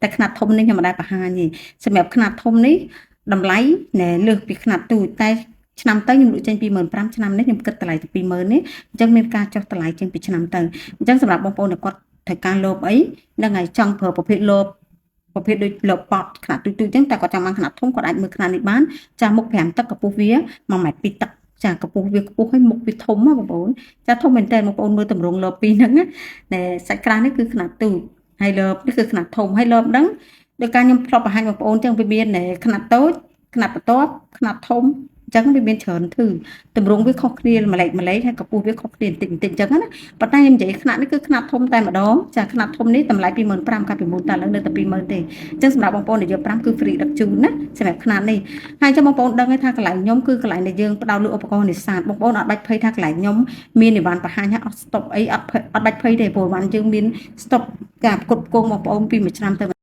តែខ្នាតធំនេះខ្ញុំមិនដែលបង្ហាញទេសម្រាប់ខ្នាតធំនេះតម្លៃណែលើសពីខ្នាតទូចតែឆ្នាំទៅខ្ញុំលក់ចេញ 25,000 ឆ្នាំនេះខ្ញុំគិតតម្លៃទៅ 20,000 នេះអញ្ចឹងមានការចុះតម្លៃចេញពីឆ្នាំទៅអញ្ចឹងសម្រាប់បងប្អូនដែលគាត់ត្រូវការលបអីនឹងហើយចង់ប្រើប្រភេទលបប្រភេទដូចលបប៉តខ្នាតទូចៗអញ្ចឹងតែគាត់ចង់បានខ្នាតធំគាត់អាចមើលខ្នាតនេះបានចាស់មុខ5 ទឹកកម្ពស់វា1 ម៉ែត្រ 2 ទឹកចាកម្ពស់វាខ្ពស់ហើយមុខវាធំបងប្អូនចាធំមែនតើបងប្អូនមើលតម្រងលបពីរហ្នឹងណាសាច់ក្រាស់នេះគឺខ្នាតទូចហើយលបនេះគឺខ្នាតធំហើយលបហ្នឹងដោយការខ្ញុំធ្លាប់បង្ហាញបងប្អូនចឹងវាមានខ្នាតតូចខ្នាតបន្ទាប់ខ្នាតធំចឹងវាមានច្រើនធឺតម្រងវាខុសគ្នាម្លេចហើយកម្ពស់វាខុសគ្នាបន្តិចអញ្ចឹងណាប៉ុន្តែខ្ញុំនិយាយខ្នាតនេះគឺខ្នាតធំតែម្ដងចាខ្នាតធំនេះតម្លៃ 25,000 កាលពីមុនតែឥឡូវនៅតែ 20,000 ទេអញ្ចឹងសម្រាប់បងប្អូនដែលយក5គឺ free ដឹកជូនណាសម្រាប់ខ្នាតនេះហើយអញ្ចឹងបងប្អូនដឹងហើយថាកន្លែងខ្ញុំគឺកន្លែងដែលយើងផ្ដោតលើឧបករណ៍នេសាទបងប្អូនអត់បាច់ភ័យថាកន្លែងខ្ញុំមានអីវ៉ាន់បង្ហាញថាអត់ stop អីអត់បាច់ភ័យទេព្រោះអីវ៉ាន់យើងមាន stop ការផ្គត់ផ្គង់បងប្អូនពីមួយឆ្នាំទៅ